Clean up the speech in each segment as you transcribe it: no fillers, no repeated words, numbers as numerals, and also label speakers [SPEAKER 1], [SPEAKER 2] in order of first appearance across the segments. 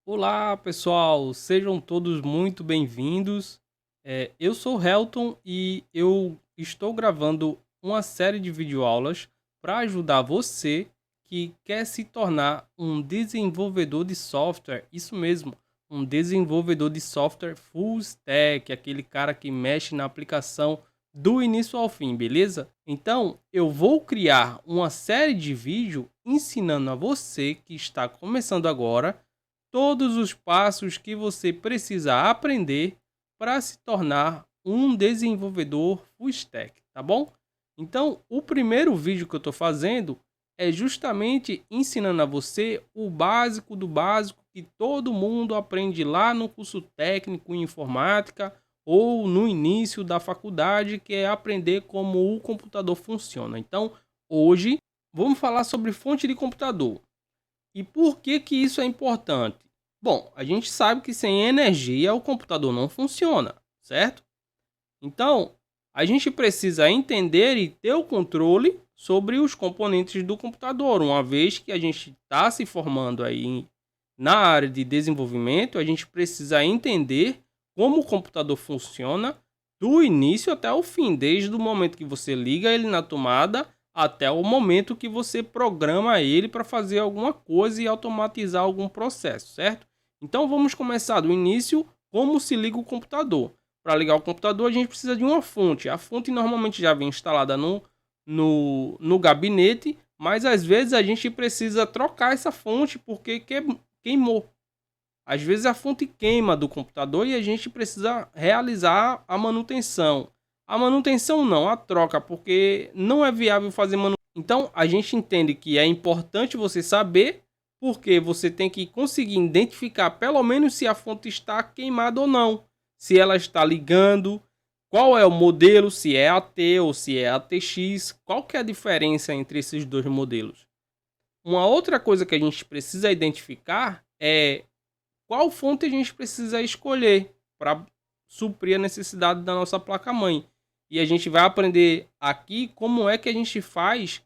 [SPEAKER 1] Olá, pessoal, sejam todos muito bem-vindos. Eu sou o Helton e eu estou gravando uma série de videoaulas para ajudar você que quer se tornar um desenvolvedor de software. Isso mesmo, um desenvolvedor de software full stack, aquele cara que mexe na aplicação do início ao fim, beleza? Então, eu vou criar uma série de vídeos ensinando a você que está começando agora todos os passos que você precisa aprender para se tornar um desenvolvedor full stack, tá bom? Então, o primeiro vídeo que eu estou fazendo é justamente ensinando a você o básico do básico que todo mundo aprende lá no curso técnico em informática ou no início da faculdade, que é aprender como o computador funciona. Então, hoje vamos falar sobre fonte de computador. E por que que isso é importante? Bom, a gente sabe que sem energia o computador não funciona, certo? Então, a gente precisa entender e ter o controle sobre os componentes do computador. Uma vez que a gente está se formando aí na área de desenvolvimento, a gente precisa entender como o computador funciona do início até o fim, desde o momento que você liga ele na tomada até o momento que você programa ele para fazer alguma coisa e automatizar algum processo, certo? Então vamos começar do início, como se liga o computador. Para ligar o computador, a gente precisa de uma fonte. A fonte normalmente já vem instalada no gabinete, mas às vezes a gente precisa trocar essa fonte porque queimou. Às vezes a fonte queima do computador e a gente precisa realizar a manutenção. A manutenção não, a troca, porque não é viável fazer manutenção. Então a gente entende que é importante você saber, porque você tem que conseguir identificar pelo menos se a fonte está queimada ou não, se ela está ligando, qual é o modelo, se é AT ou se é ATX, qual que é a diferença entre esses dois modelos. Uma outra coisa que a gente precisa identificar é qual fonte a gente precisa escolher para suprir a necessidade da nossa placa-mãe. E a gente vai aprender aqui como é que a gente faz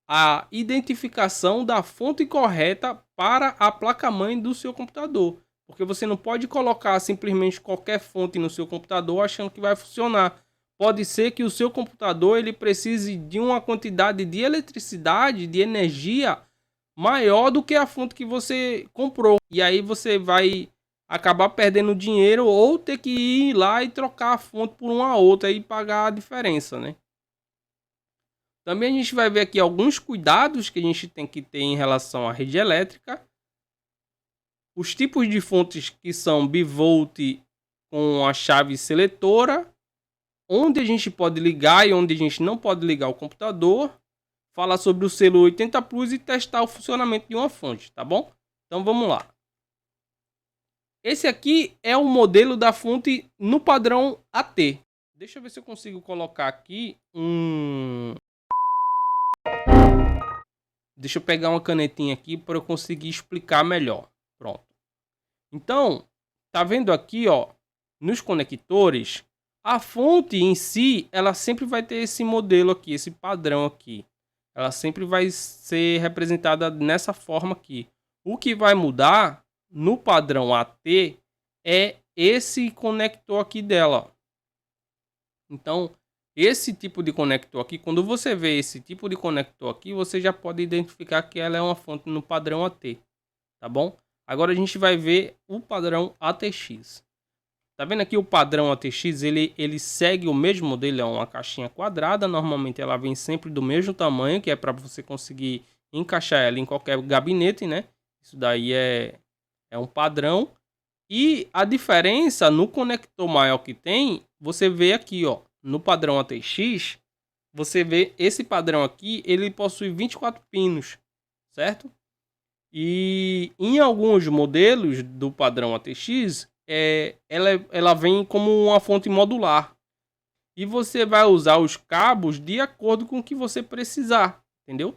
[SPEAKER 1] a identificação da fonte correta para a placa-mãe do seu computador. Porque você não pode colocar simplesmente qualquer fonte no seu computador achando que vai funcionar. Pode ser que o seu computador ele precise de uma quantidade de eletricidade, de energia maior do que a fonte que você comprou. E aí você vai acabar perdendo dinheiro ou ter que ir lá e trocar a fonte por uma outra e pagar a diferença, né? Também a gente vai ver aqui alguns cuidados que a gente tem que ter em relação à rede elétrica. Os tipos de fontes que são bivolt com a chave seletora, onde a gente pode ligar e onde a gente não pode ligar o computador, falar sobre o selo 80 Plus e testar o funcionamento de uma fonte, tá bom? Então vamos lá. Esse aqui é o modelo da fonte no padrão AT. Deixa eu ver se eu consigo colocar aqui um... Deixa eu pegar uma canetinha aqui para eu conseguir explicar melhor. Pronto. Então, tá vendo aqui, ó, nos conectores, a fonte em si, ela sempre vai ter esse modelo aqui, esse padrão aqui. Ela sempre vai ser representada nessa forma aqui. O que vai mudar no padrão AT é esse conector aqui dela. Então, esse tipo de conector aqui, quando você vê esse tipo de conector aqui, você já pode identificar que ela é uma fonte no padrão AT, tá bom? Agora a gente vai ver o padrão ATX. Tá vendo aqui o padrão ATX, ele segue o mesmo modelo, é uma caixinha quadrada, normalmente ela vem sempre do mesmo tamanho, que é para você conseguir encaixar ela em qualquer gabinete, né? Isso daí é um padrão. E a diferença no conector maior que tem, você vê aqui, ó, no padrão ATX, você vê esse padrão aqui, ele possui 24 pinos, certo? E em alguns modelos do padrão ATX, ela vem como uma fonte modular. E você vai usar os cabos de acordo com o que você precisar, entendeu?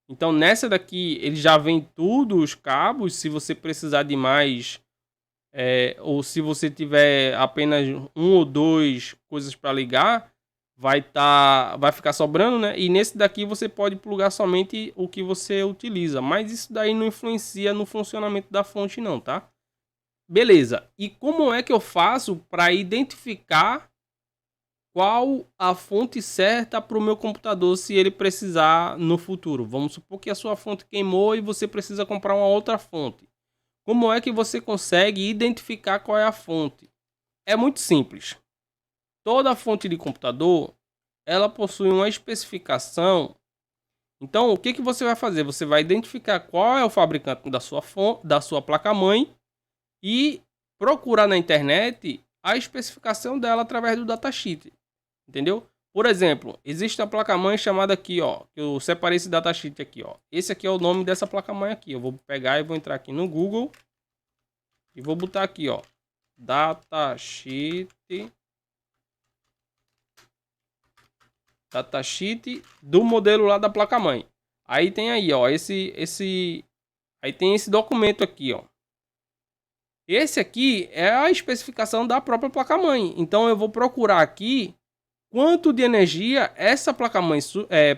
[SPEAKER 1] Então nessa daqui, ele já vem tudo os cabos, se você precisar de mais, ou se você tiver apenas um ou dois coisas para ligar, vai ficar sobrando, né? E nesse daqui você pode plugar somente o que você utiliza, mas isso daí não influencia no funcionamento da fonte não, tá? Beleza. E como é que eu faço para identificar qual a fonte certa para o meu computador se ele precisar no futuro? Vamos supor que a sua fonte queimou e você precisa comprar uma outra fonte. Como é que você consegue identificar qual é a fonte? É muito simples. Toda fonte de computador, ela possui uma especificação. Então, o que que você vai fazer? Você vai identificar qual é o fabricante da sua fonte, da sua placa-mãe e procurar na internet a especificação dela através do datasheet. Entendeu? Por exemplo, existe a placa-mãe chamada aqui, ó, que eu separei esse datasheet aqui, ó. Esse aqui é o nome dessa placa-mãe aqui. Eu vou pegar e vou entrar aqui no Google e vou botar aqui, ó, datasheet do modelo lá da placa-mãe. Aí tem aí, ó, aí tem esse documento aqui, ó. Esse aqui é a especificação da própria placa-mãe. Então eu vou procurar aqui quanto de energia essa placa-mãe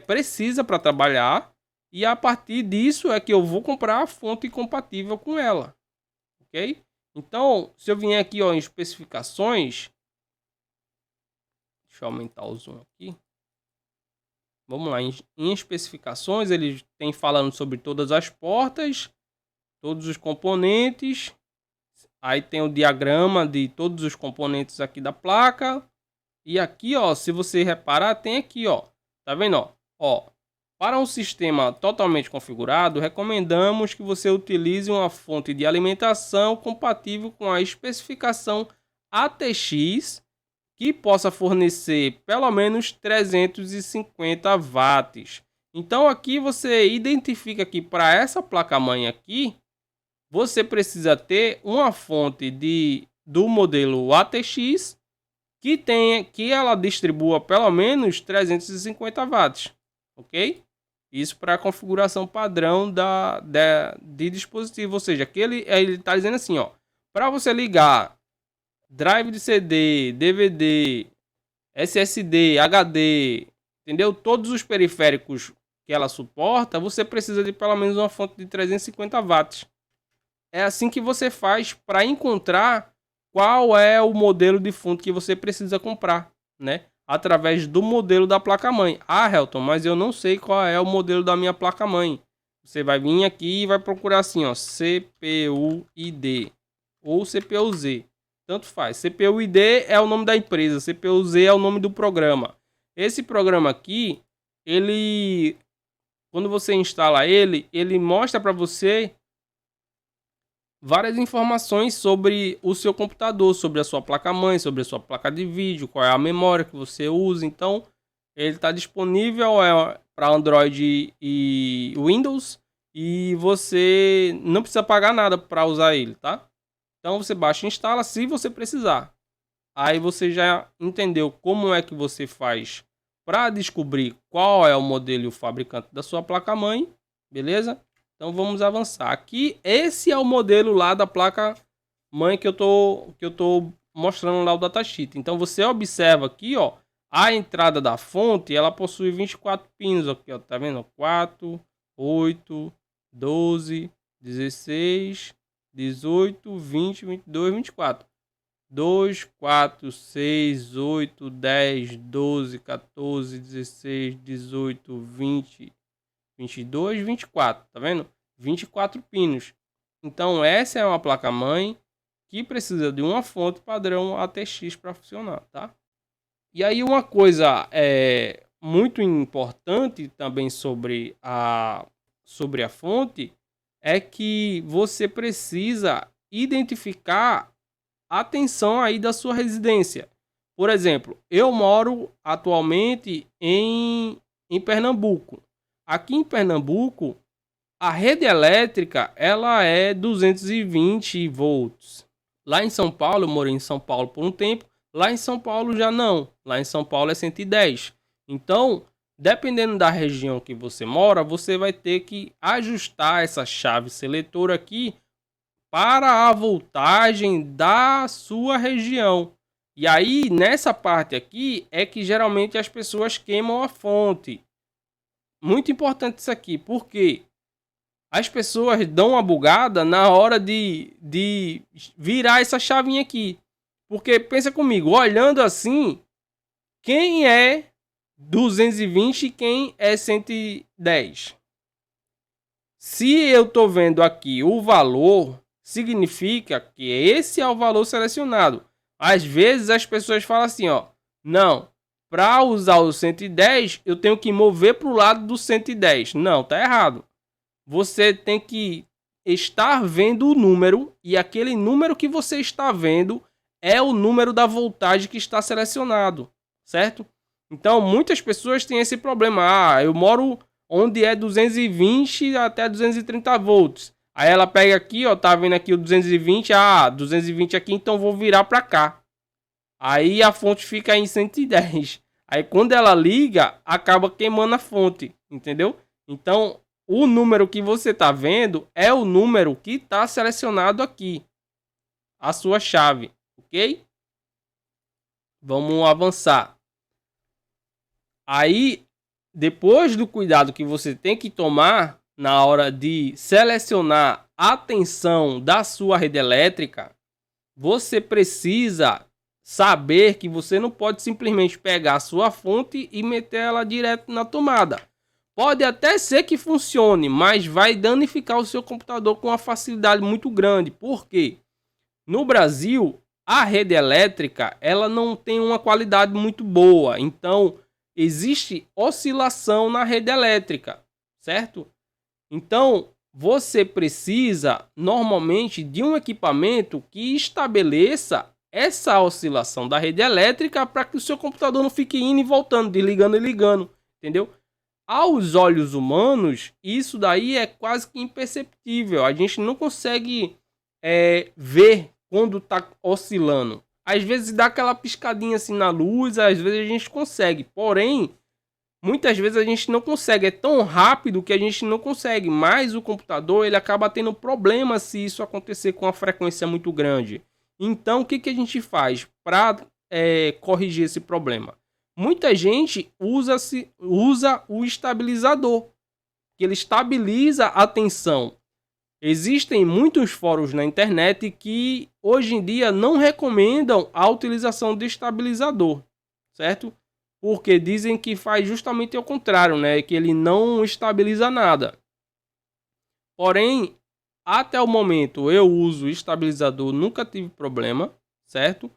[SPEAKER 1] precisa para trabalhar, e a partir disso é que eu vou comprar a fonte compatível com ela, ok? Então, se eu vier aqui, ó, em especificações, deixa eu aumentar o zoom aqui. Vamos lá, em especificações ele tem falando sobre todas as portas, todos os componentes, aí tem o diagrama de todos os componentes aqui da placa. E aqui, ó, se você reparar, tem aqui, ó, tá vendo, ó, para um sistema totalmente configurado, recomendamos que você utilize uma fonte de alimentação compatível com a especificação ATX, que possa fornecer pelo menos 350 watts. Então aqui você identifica que para essa placa-mãe aqui, você precisa ter uma fonte do modelo ATX que ela distribua pelo menos 350 watts, ok? Isso para a configuração padrão de dispositivo, ou seja, que ele está dizendo assim, ó, para você ligar drive de CD, DVD, SSD, HD, entendeu? Todos os periféricos que ela suporta, você precisa de pelo menos uma fonte de 350 watts. É assim que você faz para encontrar qual é o modelo de fonte que você precisa comprar, né? Através do modelo da placa-mãe. Ah, Helton, mas eu não sei qual é o modelo da minha placa-mãe. Você vai vir aqui e vai procurar assim, ó, CPU-ID ou CPU-Z. Tanto faz. CPU-ID é o nome da empresa, CPU-Z é o nome do programa. Esse programa aqui, quando você instala ele mostra para você várias informações sobre o seu computador, sobre a sua placa-mãe, sobre a sua placa de vídeo, qual é a memória que você usa. Então, ele está disponível para Android e Windows e você não precisa pagar nada para usar ele, tá? Então, você baixa e instala se você precisar. Aí você já entendeu como é que você faz para descobrir qual é o modelo e o fabricante da sua placa-mãe, beleza? Então vamos avançar. Aqui, esse é o modelo lá da placa-mãe que eu tô mostrando lá o datasheet. Então você observa aqui, ó, a entrada da fonte, ela possui 24 pinos aqui, ó, tá vendo? 4, 8, 12, 16, 18, 20, 22, 24. 2, 4, 6, 8, 10, 12, 14, 16, 18, 20, 22, 24, tá vendo? 24 pinos. Então essa é uma placa-mãe que precisa de uma fonte padrão ATX para funcionar, tá? E aí uma coisa muito importante também sobre a fonte é que você precisa identificar a tensão aí da sua residência. Por exemplo, eu moro atualmente em Pernambuco. Aqui em Pernambuco, a rede elétrica ela é 220 volts. Lá em São Paulo, eu morei em São Paulo por um tempo. Lá em São Paulo já não. Lá em São Paulo é 110. Então, dependendo da região que você mora, você vai ter que ajustar essa chave seletora aqui para a voltagem da sua região. E aí, nessa parte aqui, é que geralmente as pessoas queimam a fonte. Muito importante isso aqui, porque as pessoas dão uma bugada na hora de de virar essa chavinha aqui. Porque pensa comigo, olhando assim, quem é 220 e quem é 110? Se eu estou vendo aqui o valor, significa que esse é o valor selecionado. Às vezes as pessoas falam assim, ó, não, para usar o 110, eu tenho que mover para o lado do 110. Não, tá errado. Você tem que estar vendo o número e aquele número que você está vendo é o número da voltagem que está selecionado, certo? Então, muitas pessoas têm esse problema. Ah, eu moro onde é 220 até 230 volts. Aí ela pega aqui, ó, tá vendo aqui o 220, 220 aqui, então vou virar para cá. Aí a fonte fica em 110. Aí quando ela liga, acaba queimando a fonte, entendeu? Então, o número que você tá vendo é o número que está selecionado aqui. A sua chave, ok? Vamos avançar. Aí, depois do cuidado que você tem que tomar na hora de selecionar a tensão da sua rede elétrica, você precisa saber que você não pode simplesmente pegar a sua fonte e meter ela direto na tomada. Pode até ser que funcione, mas vai danificar o seu computador com uma facilidade muito grande. Por quê? No Brasil, a rede elétrica ela não tem uma qualidade muito boa. Então, existe oscilação na rede elétrica, certo? Então, você precisa normalmente de um equipamento que estabeleça essa oscilação da rede elétrica para que o seu computador não fique indo e voltando, desligando e ligando, entendeu? Aos olhos humanos, isso daí é quase que imperceptível. A gente não consegue ver quando está oscilando. Às vezes dá aquela piscadinha assim na luz, às vezes a gente consegue. Porém, muitas vezes a gente não consegue. É tão rápido que a gente não consegue. Mas o computador ele acaba tendo problema se isso acontecer com uma frequência muito grande. Então, o que a gente faz para corrigir esse problema? Muita gente usa o estabilizador, que ele estabiliza a tensão. Existem muitos fóruns na internet que hoje em dia não recomendam a utilização de estabilizador, certo? Porque dizem que faz justamente o contrário, né? Que ele não estabiliza nada. Porém, até o momento eu uso estabilizador, nunca tive problema, certo?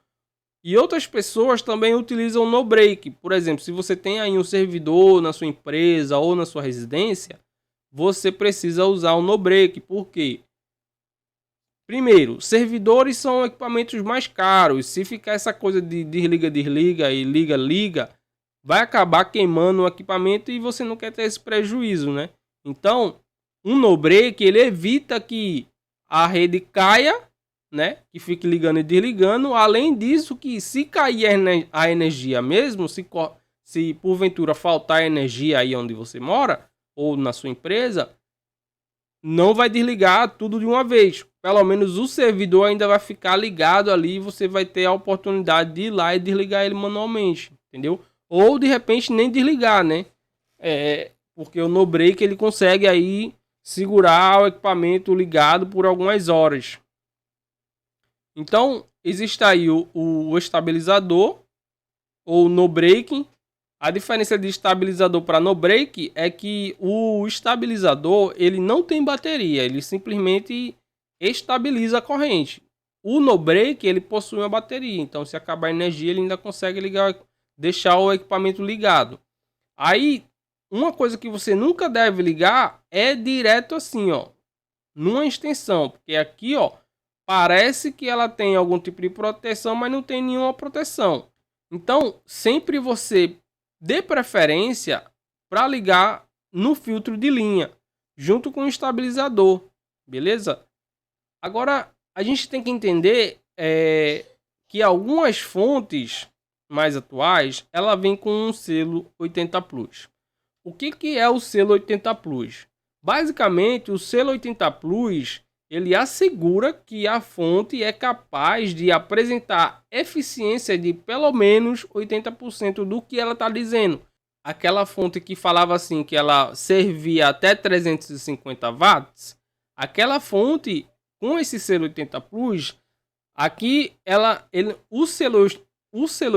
[SPEAKER 1] E outras pessoas também utilizam no break. Por exemplo, se você tem aí um servidor na sua empresa ou na sua residência, você precisa usar o no break. Por quê? Primeiro, servidores são equipamentos mais caros. Se ficar essa coisa de desliga, desliga e liga, liga, vai acabar queimando o equipamento e você não quer ter esse prejuízo, né? Então, um no break ele evita que a rede caia, né? Que fique ligando e desligando. Além disso, que se cair a energia mesmo, se porventura faltar energia aí onde você mora ou na sua empresa, não vai desligar tudo de uma vez. Pelo menos o servidor ainda vai ficar ligado ali e você vai ter a oportunidade de ir lá e desligar ele manualmente, entendeu? Ou de repente nem desligar, né? Porque o no break ele consegue aí segurar o equipamento ligado por algumas horas. Então, existe aí o estabilizador ou no breaking. A diferença de estabilizador para no break é que o estabilizador ele não tem bateria, ele simplesmente estabiliza a corrente. O no break ele possui uma bateria, então se acabar a energia ele ainda consegue deixar o equipamento ligado. Aí, uma coisa que você nunca deve ligar é direto assim, ó, numa extensão, porque aqui, ó, parece que ela tem algum tipo de proteção, mas não tem nenhuma proteção. Então, sempre você dê preferência para ligar no filtro de linha, junto com o estabilizador, beleza? Agora, a gente tem que entender que algumas fontes mais atuais, ela vem com um selo 80 Plus. O que é o selo 80 Plus? Basicamente, o selo 80 Plus ele assegura que a fonte é capaz de apresentar eficiência de pelo menos 80% do que ela está dizendo. Aquela fonte que falava assim que ela servia até 350 watts, aquela fonte com esse selo 80 Plus, aqui o selo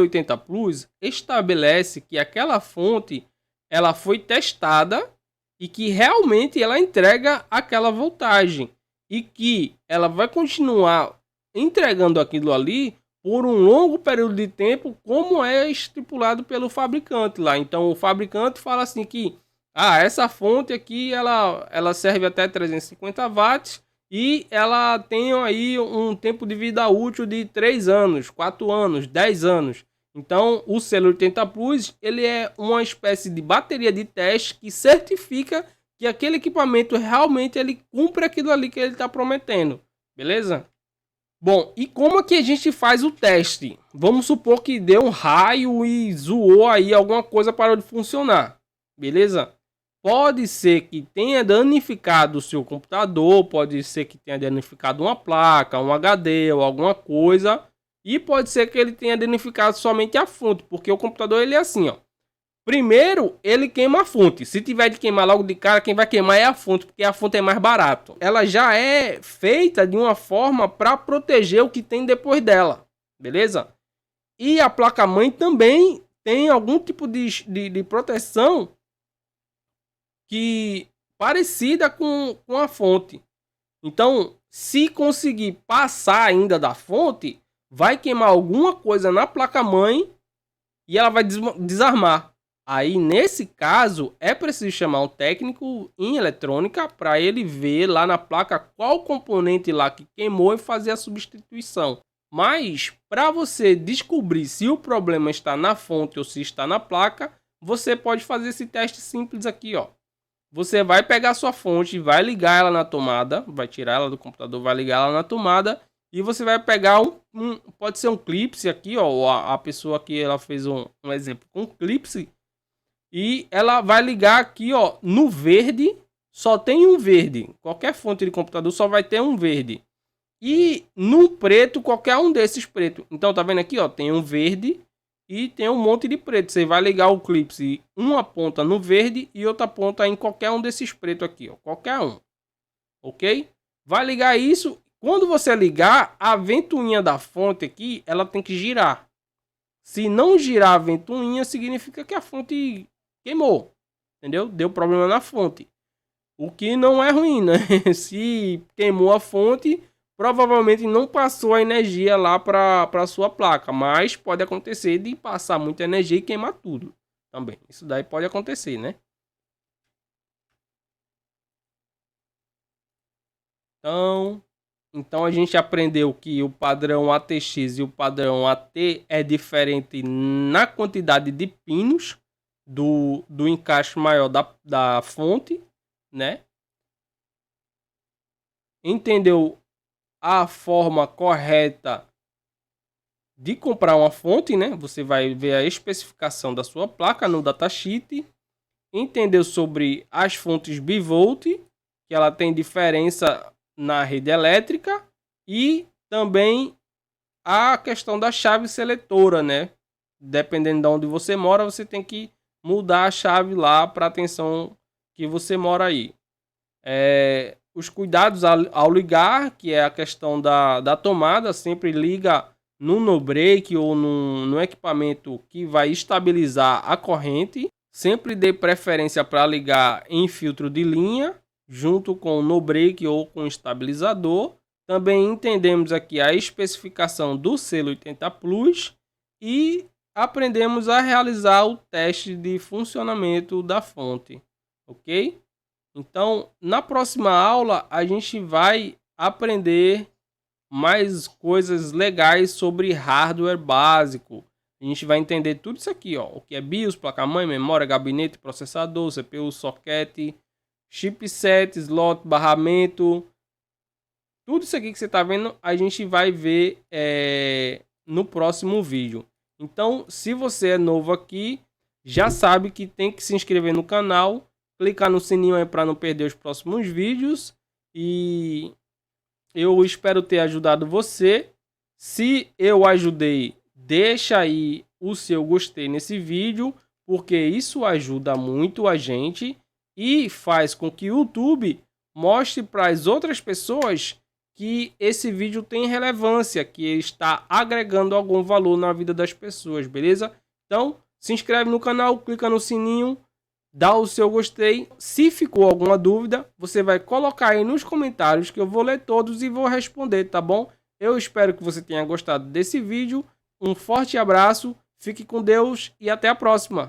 [SPEAKER 1] 80 Plus estabelece que aquela fonte ela foi testada e que realmente ela entrega aquela voltagem e que ela vai continuar entregando aquilo ali por um longo período de tempo, como é estipulado pelo fabricante lá. Então o fabricante fala assim que essa fonte aqui ela serve até 350 watts e ela tem aí um tempo de vida útil de 3 anos, 4 anos, 10 anos. Então o selo 80 Plus ele é uma espécie de bateria de teste que certifica que aquele equipamento realmente ele cumpre aquilo ali que ele está prometendo, beleza? Bom, e como é que a gente faz o teste? Vamos supor que deu um raio e zoou aí, alguma coisa parou de funcionar, beleza? Pode ser que tenha danificado o seu computador, pode ser que tenha danificado uma placa, um HD ou alguma coisa, e pode ser que ele tenha danificado somente a fonte, porque o computador ele é assim, ó. Primeiro, ele queima a fonte. Se tiver de queimar logo de cara, quem vai queimar é a fonte, porque a fonte é mais barato. Ela já é feita de uma forma para proteger o que tem depois dela, beleza? E a placa-mãe também tem algum tipo de proteção que parecida com a fonte. Então, se conseguir passar ainda da fonte, vai queimar alguma coisa na placa-mãe e ela vai desarmar. Aí, nesse caso, é preciso chamar um técnico em eletrônica para ele ver lá na placa qual componente lá que queimou e fazer a substituição. Mas, para você descobrir se o problema está na fonte ou se está na placa, você pode fazer esse teste simples aqui, ó. Você vai pegar a sua fonte, vai ligar ela na tomada, vai tirar ela do computador, vai ligar ela na tomada e você vai pegar pode ser um clipe aqui, ó, a pessoa aqui ela fez um exemplo com clipe e ela vai ligar aqui, ó, no verde, só tem um verde. Qualquer fonte de computador só vai ter um verde. E no preto, qualquer um desses pretos. Então tá vendo aqui, ó, tem um verde e tem um monte de preto. Você vai ligar o clipe, uma ponta no verde e outra ponta em qualquer um desses pretos aqui, ó, qualquer um. OK? Vai ligar isso. Quando você ligar, a ventoinha da fonte aqui, ela tem que girar. Se não girar a ventoinha, significa que a fonte queimou. Entendeu? Deu problema na fonte. O que não é ruim, né? Se queimou a fonte, provavelmente não passou a energia lá para sua placa, mas pode acontecer de passar muita energia e queimar tudo também. Isso daí pode acontecer, né? Então a gente aprendeu que o padrão ATX e o padrão AT é diferente na quantidade de pinos do encaixe maior da fonte, né? Entendeu a forma correta de comprar uma fonte, né? Você vai ver a especificação da sua placa no datasheet. Entendeu sobre as fontes bivolt, que ela tem diferença na rede elétrica, e também a questão da chave seletora, né? Dependendo de onde você mora, você tem que mudar a chave lá para a tensão que você mora aí. Os cuidados ao ligar, que é a questão da tomada, sempre liga no no-break ou no equipamento que vai estabilizar a corrente. Sempre dê preferência para ligar em filtro de linha, junto com o no-break ou com estabilizador. Também entendemos aqui a especificação do selo 80 Plus e aprendemos a realizar o teste de funcionamento da fonte, ok? Então, na próxima aula, a gente vai aprender mais coisas legais sobre hardware básico. A gente vai entender tudo isso aqui, ó, o que é BIOS, placa-mãe, memória, gabinete, processador, CPU, socket, chipset, slot, barramento. Tudo isso aqui que você está vendo, a gente vai ver no próximo vídeo. Então, se você é novo aqui, já sabe que tem que se inscrever no canal, clicar no sininho aí para não perder os próximos vídeos. E eu espero ter ajudado você. Se eu ajudei, deixa aí o seu gostei nesse vídeo, porque isso ajuda muito a gente e faz com que o YouTube mostre para as outras pessoas que esse vídeo tem relevância, que está agregando algum valor na vida das pessoas, beleza? Então, se inscreve no canal, clica no sininho, dá o seu gostei. Se ficou alguma dúvida, você vai colocar aí nos comentários que eu vou ler todos e vou responder, tá bom? Eu espero que você tenha gostado desse vídeo. Um forte abraço, fique com Deus e até a próxima!